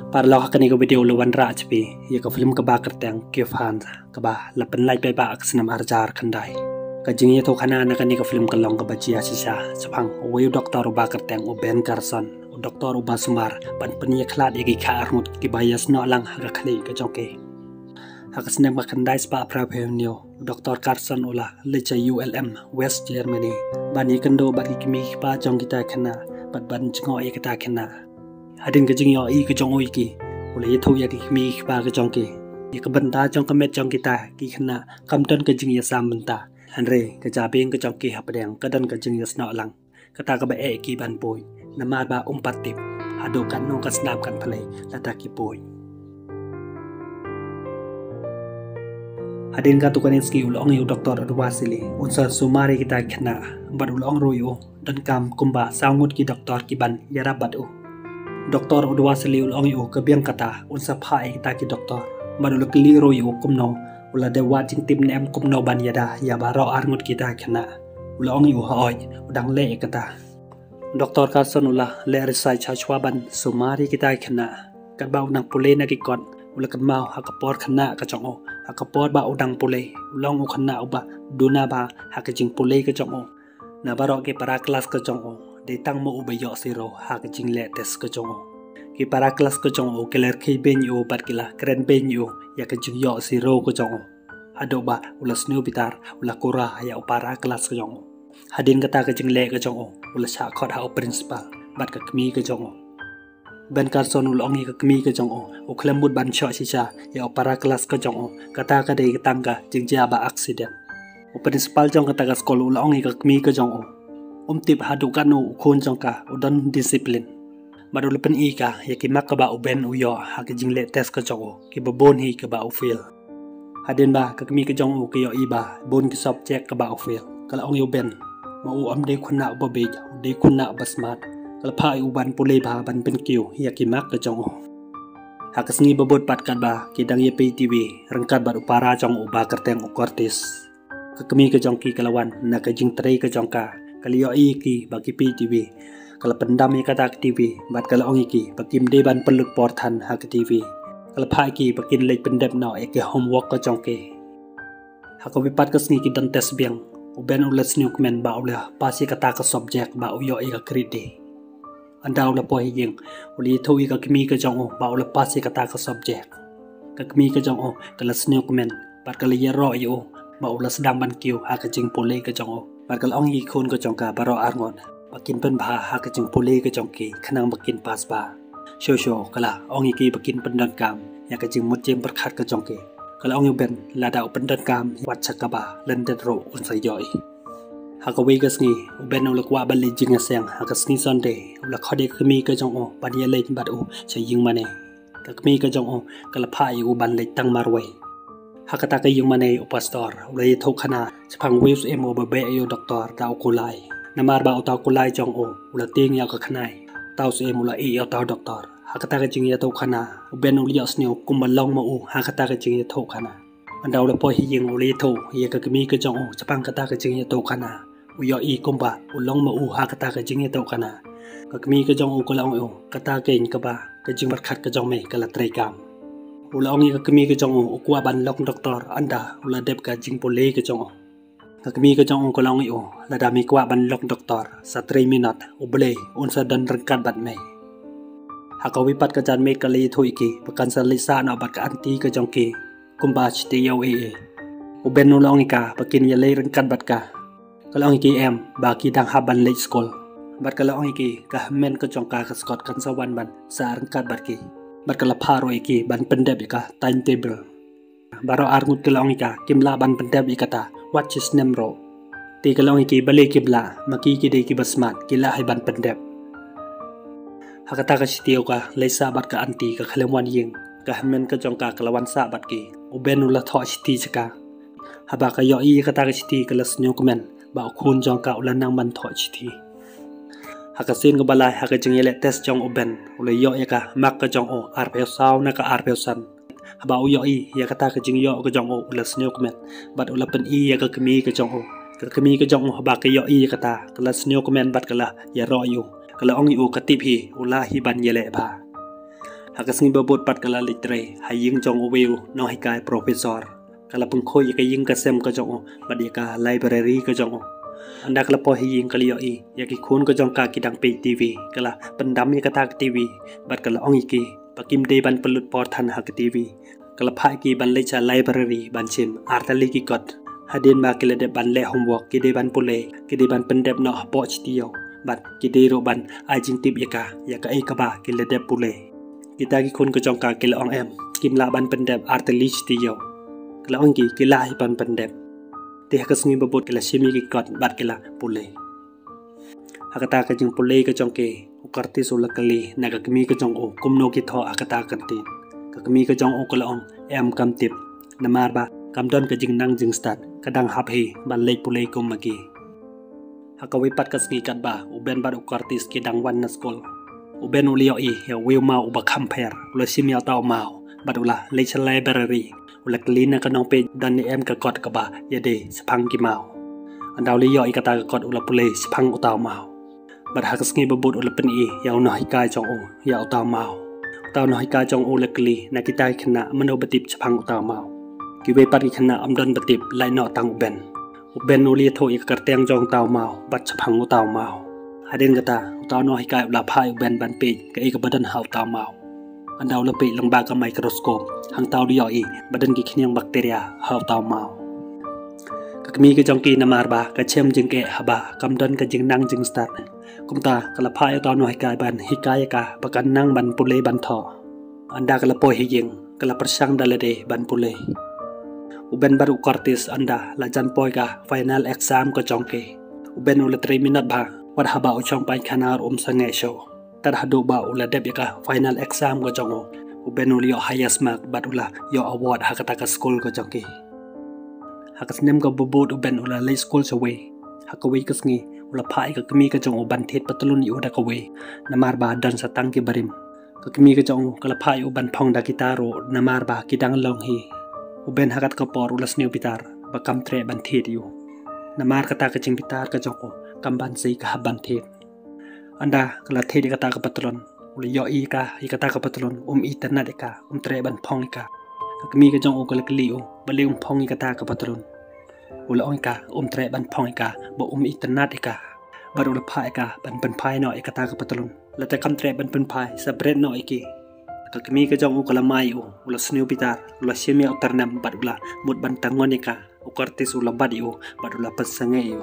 Parlo hakani ko video lawan rajpi ya ka film ka ba kerteng ke fan ka ba lapen lai pe ba aksenam arjar khandai ka jingi to khana na kani ka film ka long ka bajia sisa sapang we doktor ba kerteng o Ben Carson o doktor ba sumar ban penia khlat igi kha armut ki bias no lang ha khali ka joke hakasnem ba khandai spa pravenio doktor Carson ola lecha ULM West Germany bani kando ba ki mi ba jong kita khana ban chingo e kita khana hadin ka jing yo i ka jong oi ki ule tho ya ki mi ba ka jong ki ya ka banta jong ka met jong kita ki khna kam ton ka jing ya sam banta hanre ka ja beng ka jong ki ha padang ka dan ka jing ya sna lang ka ta ka ba e ki ban poi na ma ba patip hado kan no ka snap kan phale la ta ki poi hadin ka tu kan ski ulong yu doktor adwasili unsa sumari kita khna bad ulong royo dan kam kumba sangut ki doktor ki ban yara badu doktor udwasili ulong yu kebiang kata unsa phai kita ki doktor badul kli ro yu kumno ula de wa jing tim nem kumno ban yada ya baro arngut kita khna ulong yu hoi udang le kata doktor Carson ula le research chwa ban sumari kita khna kan ba unang pule na ki kon ula kan mau hakapor khna ka chongo hakapor ba udang pule ulong u khna uba duna ba hakajing pule ka chongo na baro ke para class ka chongo de tang mo ubayo zero ha ka jing le test ka chongo ki para class ka chongo keler khi ben yo bat kila kren ben yo ya ka jing yo zero ka chongo ado ba ula snu bitar ula kura ya para class ka chongo hadin kata ka jing le ka chongo ula sha khot ha principal bat ka kmi ka chongo Ben Carson ulong ka kmi ka chongo o khlambut ban cho sisa ya para class ka chongo kata ka de tangka jing ja ba accident o principal chong kata ka skol ulong ka kmi ka chongo tip hadu kanu khon jongka udan discipline badul pen i ka yaki mak ba uben uyo ha ke jingle test ka jongo ki babon hi ka ba ufil hadin ba ka mi ka jongo ki yo i ba bon ki subject ka ba ufil kala ong yo ben ma u am de khuna ba be de khuna ba smart kala pha u ban pule ba ban pen kiu yaki mak ka jongo ha ka sngi babot pat kan ba ki dang ye pe tv rangkat ba upara jong u ba kerteng u kortis ka mi ka jong ki kalawan na ka jing tre ka jongka kaliyo iki bagi PTV kalau pendam ya kata TV bat kalau ong iki bakim de ban pelut porthan ha ke TV kalau phai ki bakin lek pendam no ek homework ka jongke ha ko vipat ka sngi ki dan test biang uben ulas new comment ba ula pasi kata ka subject ba uyo e ka krite andau la poi yeng uli thui ka kimi ka jongo ba ula pasi kata ka subject ka kimi ka jongo kala new comment bat kala yero yo ba ula sedang ban kiu ha ka jing pole ka jongo bat kal ong yi khon ko jongka baro arngon bakin pen bha ha ka jing pole ka jongki khanang bakin pas ba sho kala ong yi ki bakin pendan kam ya ka jing mut jem berkhat ka jongki kala ong yu ben la da pendan kam wat chakaba lenden ro un sai yoi ha ka we ka sngi ben ul kwa ban le jing aseng ha ka sngi sonde ul khode khmi ka jongo ban ye le bat u che ying mane ka khmi ka jongo kala pha yu ban le tang marwe hakata ka yung manay pastor ulay thok khana chapang waves emo babe ayo doktor tao kulay namar ba tao kulay jong o ulating ya ka khanai tao se emo la i ya tao doktor hakata ka jing ya thok khana uben ul yas neo kumbalong mo u hakata ka jing ya thok khana andaw la po hi yeng ulay tho ya ka kmi ka jong o chapang kata ka jing ya thok khana uyo i kumba ulong mo u hakata ka jing ya thok khana ka kmi ka jong o kulong o kata ka in ka ba ka jing bar khat ka jong me ka la trai kam ula ongi ka kemi ka jongo ukwa ban lok doktor anda ula dep ka jing pole ka jongo ka kemi ka jongo ko longi o la dami kwa ban lok doktor sa 3 minute uble unsa dan rengkat bat me haka wipat ka jan me ka le thui ki pakan sa lisa na bat ka anti ka jongki kumba chti yo e uben ula ongi ka pakin ya le rengkat bat ka longi ki em ba ki dang ha ban le school bat ka longi ki ka men ka jongka ka skot kan sa wan ban sa rengkat bat ki bat kala pharo iki ban pendep ka timetable baro arngut kelong ika kimla ban pendep ikata watch is nemro ti kelong iki bale kibla maki ki de ki basmat kila hai ban pendep hakata ka sitio ka leisa bat ka anti ka khalemwan yeng ka men ka jongka kalawan sa bat ki ubenula tho siti chaka haba ka yo i kata ka siti kalas nyu komen ba khun jongka ulanang ban tho siti hakasin ko balay haka jing yele test jong uben ule yo yaka mak ka jong o arpeo saw na ka arpeo san haba u yo i yaka ta ka jing yo ka jong o ule snyo kumet bat ula pen i yaka kemi ka jong o ka kemi ka jong o haba ka yo i yaka ta kala snyo kumet bat kala ya ro yu kala ong yu ka tip hi ula hi ban yele ba hakas ngi babot pat kala litre haying jong owiu no hikai profesor kala pengkhoi ka ying kasem ka jong badia ka library ka jong anda kala po haying kaliyo I yaki khun ka jong ka kidang pe TV kala pendam ya kata TV bat kala ong iki pakim de ban pelut por than hak TV kala phai ki ban lecha library ban chim artali ki kot hadin ba kila de ban le homework ki de ban pule ki de ban pendep no po chtiyo bat ki de ro ban ajing tip yaka e ka ba kila de pule kita ki khun ka jong ka kila ong em kim la ban pendep artali chtiyo kala ong ki kila hi ban pendep te hakas ngi babot kila shimi ki kot bat kila pule hakata ka jing pule ka jong ke ukarti sulakali naga kami ka jong o kumno ki tho akata kantin ka kami ka jong o kala ong em kam tip namar ba kam don ka jing nang jing start kadang hap hi ban lei pule kum magi hakawi pat kas ngi kat ba uben ba ukartis ki dang wan na school uben ulio I ya wil ma uba compare lo shimi taw mau badula lecha library ulak lina kanong pe dan ni em ka kot ka ba ya de sapang ki mau andaw li yo I kata ka kot ula pule sapang utaw mau bad hakas ngi babut ula pen I ya no hikai jong o ya utaw mau utaw no hikai jong o lekli na kita khna mano batip sapang utaw mau ki we pat ki khna amdon batip lai no tang uben uli tho I karteng jong taw mau bat sapang utaw mau hadin kata utaw no hikai ula phai uben ban pe ka I ka badan hau taw mau andaw la pe lang ba ka microscope hang taw ri yo I badan ki khniang bacteria hau taw mau kakmi ka jong ki namar ba ka chem jing ke haba kam don ka jing nang jing start kumta kala phai utaw no hikai ban hikai ka bakan nang ban pule ban tho anda kala po hiyeng kala persang dalade ban pule uben baru kortis anda lajan poi ka final exam ko jong ke uben ula 3 minute ba war haba u chong pai khanar sange show tar hadu ba ula deb ka final exam ko jong uben uli yo highest mark bat ula yo award hakata ka school ko jong ke hakas nem ko bubut uben ula lay school sawe hakawi kas ngi ula phai ka kami ka jong uban thet patulun yu da kawe namar ba dan sa tang ki barim ka kami ka jong kala phai uban phong da kitaro namar ba kidang long hi uben hakat ka por ula sneu pitar ba kam tre ban thet yu namar kata ka jing pitar ka jong kam ban sei ka ban thet anda kala thet kata ka patulun uli yo I ka kata ka patulun internet ka tre ban phong ka kami ka jong kala kli bali phong kata ka patulun ula ong ka tre ban phong ka ba internet ka baru la phai ka ban phai no kata ka patulun la ta kam tre ban phai sa bread no ki kami ka jong kala mai ula sneu pitar ula shemi alternam bat ula mut ban tangon ka ukartis ula badi bat ula pasange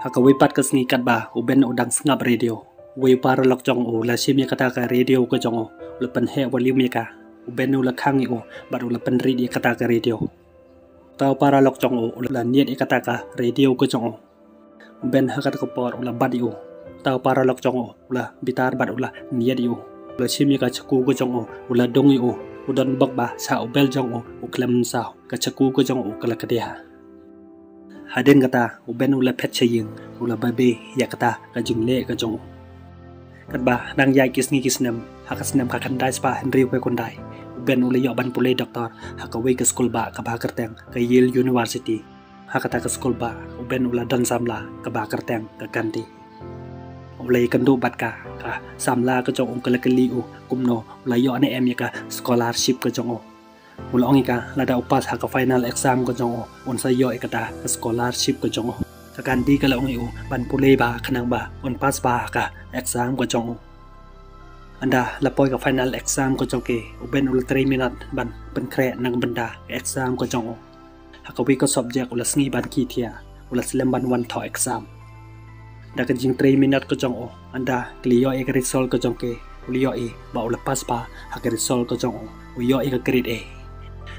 hakawi pat ka sngi kat ba uben udang ngap radio we para lok jong la shemi kata ka radio ka jong ula pan he volume ka uben ula khang bat ula pan ri kata ka radio taw para lok jong ula niet kata ka radio ka jong uben hakat ka por ula badi taw para lok jong ula bitar bat ula niet ula shimi ka chaku ka jong ula dong udon bak ba sa ubel jong uklam sa ka chaku ka jong kala kadia hadin kata uben ula pet chaying ula babe ya kata ka jingle ka jong kat ba nang yai kisni kisnem hakasnem ka kandai spa henry pe kondai uben ula yo ban pule doktor hakawe ka school ba ka ba kerteng ka Yale University hakata ka school ba uben ula dan samla ka ba kerteng ka kanti ulai kandu bat ka samla ka jong kala kali kumno ula yo ne em ka scholarship ka jong ula ong ka lada upas ha ka final exam ka jong sa yo kata scholarship ka jong ka kanti kala ong ban pule ba khanang ba pas ba ka exam ka jong anda lapoy ka final exam ka jong ke uben ula 3 minute ban pen kre nang banda exam ka jong hakawi ka subject ula sngi ban ki thia ula slem ban one tho exam da ka jing 3 minute ka jong anda kliyo ka result ka jong ke uliyo ba ula pas pa ha ka result ka jong uyo ka grade A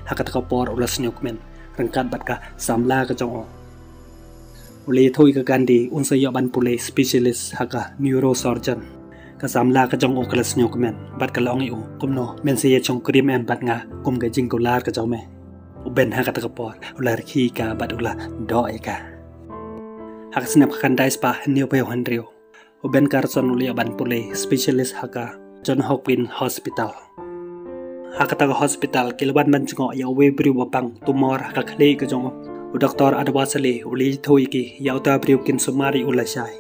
hakat ka por ula snukmen rangkat bat ka samla ka jong uli thoi ka gandi unsa yo ban pule specialist haka neurosurgeon ka samla ka jong kala snukmen bat ka long kumno men se chong krim em bat nga kum ka jing kolar ka jong me uben hakat ka por ula khi ka bat ula do ka hak snap kan dai spa new pe hanrio uben karson uli ban pule specialist haka John Hopkins Hospital hakata hospital kilban man jungo ya we bri wapang tumor ka khle ka jong Dr. Adwasali uli thoi ki yauta briu kin sumari ulashai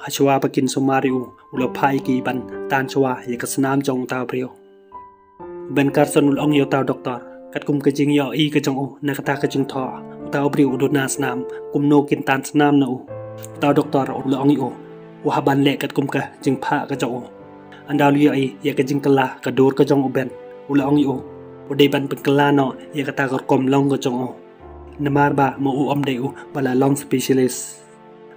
Hashwa bakin sumariu ulapai ki ban tan chwa ya kasnam jong tao brio Ben Carson ulong yo tao doktor kat kum kajing yo I ka jong u na kata ka jing tho tao brio uduna snam kum no kin tan snam na u tao doktor ulong yo wa ban le kat kum ka jing pha ka jong u andau li ai ya ka jing kala ka dur ka jong u ben ulong yo udai ban pen kala no ya kata ka kom long ka jong u namar ba mo u om dei u bala long specialist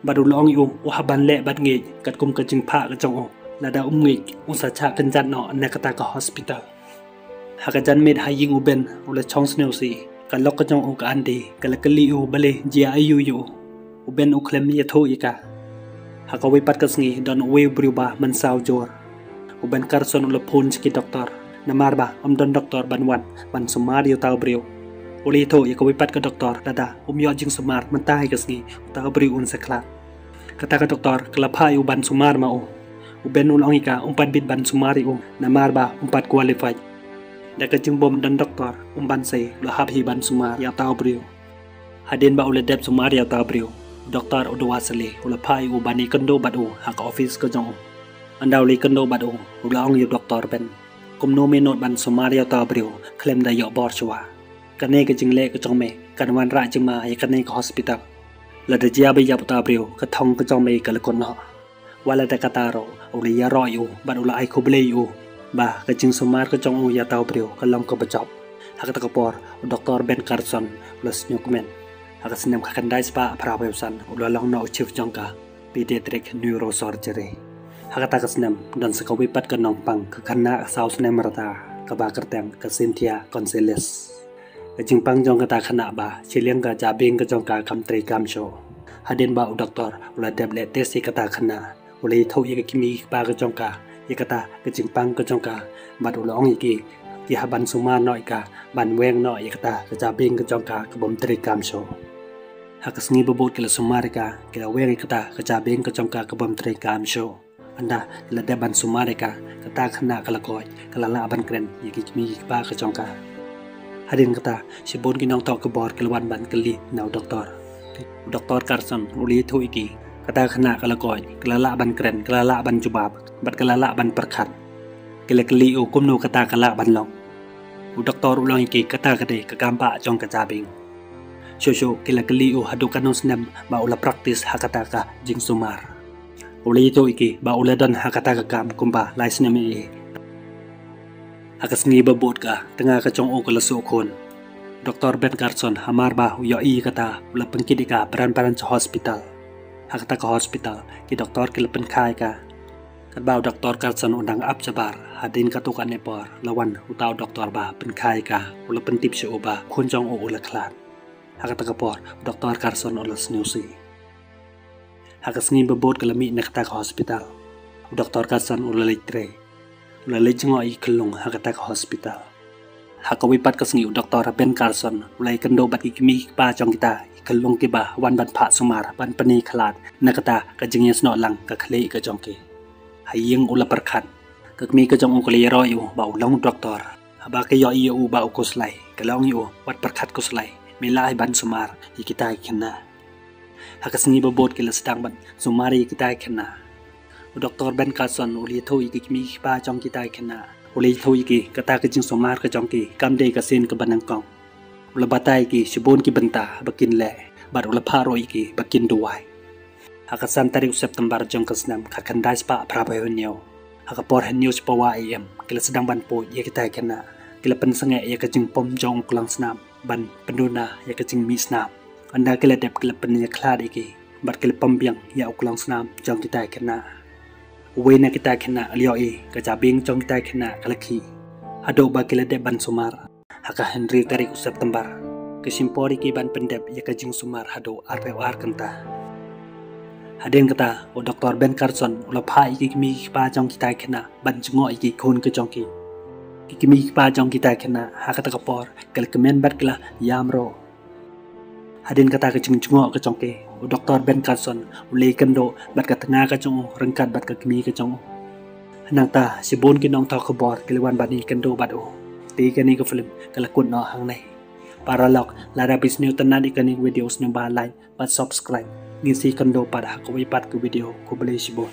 Badu long yu wahaban le bad ngi kat kum ka jing pha ka jong la da ngi usa cha kan jan no na kata ka hospital ha ka jan med ha ying u ben ula chong sneu si ka lok ka jong u ka andi ka la kali u bale jia ayu yu u ben u klem ya tho ika ha ka wi pat ka sngi don we bru ba man saw jor u ben Carson ula phun ki doktor namar ba don doktor ban wan ban sumar yu taw bru Uli tho ya ka wi pat ka doktor dada yo jing sumar man ta hi ka sngi taw bru un sakla Kata ka doktor, kalapay ban sumar mao. Ben ulong ika, umpat bit ban sumari namar ba umpat qualified. Daka jing bom dan doktor, ban say, lahab hi ban sumar ya tao brio. Hadin ba deb sumar ya tao brio. Doktor Odwasili, ulapay bani kendo bat haka office ka jong Andaw li kendo bat ulong yu doktor ben. Kum no minot ban sumar ya tao brio, klem da yo bor chwa. Kane ka jing le ka jong me, kanwan ra jing ma ya kane ka hospital. La da jia ba ya ta brio ka thong ka jong me ka la kon no wala da ka taro uli ya ro yu ba ula ai ko ble yu ba ka jing sumar ka jong ya ta brio ka long ka ba job ha ka ta ka por Dr. Ben Carson plus nyukmen ha ka sinem ka kan dai spa pra ba san ula long no chief jong ka pediatric neurosurgery ha ka ta ka sinem dan sa ka wi pat ka nong pang ka kan na sau sinem rata ka ba kerteng ka Cynthia Gonzalez Jing pang jong kata khana ba chiliang ka jabing ka jong ka kam tri kam show hadin ba doktor ula deble tesi kata khana uli tho ye kimi ba ka jong ka ye kata ka jing pang ka jong ka ba ula ong ki haban suma noi ka ban weng no ye kata ka jabing ka jong ka ka bom tri kam show hakas ngi bobot kila sumarika kila weng kata ka jabing ka jong ka ka bom tri kam show anda kila deban sumarika kata khana kala koy kala la ban kren ye kimi ba ka jong ka Hadin kata si bon kinong tok ke bor kelwan ban keli nau doktor Carson uli thu iki kata khana kala koy kelala ban kren kelala ban jubab bat kelala ban perkhat keli u kumnu kata kala ban long doktor ulong iki kata kade ka gampa jong ka jabing shosho keli u hadu kanong snam ba ula practice hakata ka jing sumar uli thu iki ba ula don hakata ka gam kumba lai snam e Akas ngi babot ka tengah ka jong ka lasu kon Dr. Ben Carson hamar ba yo I kata ula pengkidi ka peran sa hospital hakata ka hospital ki doktor ki lepen khai ka kat ba Dr. Carson undang ap jabar hadin ka tukan ne por lawan utaw doktor ba pen khai ka ula pentip si uba kun jong ula klan hakata ka por Dr. Carson ula snusi Akas ngi babot ka lami nekta ka hospital Dr. Carson ula litre Ula jengo I kelung hakata ka hospital. Hakawi pat kasngi Dr. Ben Carson ulai kendo bat ikimi pa jong kita kelung ki ba wan ban pha sumar ban pani khalat nakata ka jingya sno lang ka khle ka jong ki. Haying ula perkhat ka kmi ka jong ko le ro yu ba ulong doktor. Aba ka yo I u ba ko slai ka long yu wat perkhat ko slai milai ban sumar kita kena. Hakasngi babot ki lasdang ban sumari kita kena. Dr. Ben Carson uli tho iki kimi pa jong kita kena uli tho iki kata ka jing somar ka jong ki kam dei ka sin ka banang kong ula batai ki sibon ki benta bakin le bar ula pharo iki bakin duwai hakasan tarik September jong kasnam ka kandai spa pra ba hunyo hakapor hanyo spawa am kila sedang ban po ye kita kena kila pensange ye ka jing pom jong klang snam ban penduna ye ka jing mi snam anda kila dep kila pen ye khlad iki bar kila pambiang ya uklang snam jong kita kena Wena kita kena alioi ka jabing jong kita kena kalaki ado ba kila de ban sumar haka Henry tarik September ke simpori ki ban pendep ya ka jing sumar hado RPR kanta Hadin kata o Dr. Ben Carson ula phai ki kimi pa jong kita kena ban jingo iki khon ka jong ki kimi pa jong kita kena haka ta kapor kal kemen bat kala yamro Hadin kata ka jing jingo ka jong ki Dr. Ben Carson ulai kendo bat ka tengah ka jong rengkat bat ka kimi ka jong nang ta sibon ki nong ta ka bor kiliwan bani kendo bat o ti ka ni ka film kala kun no hang nei para lok lara bis new tan di kaning videos new ba like but subscribe ngisi kando pada ko ipat ko video ko beli sibo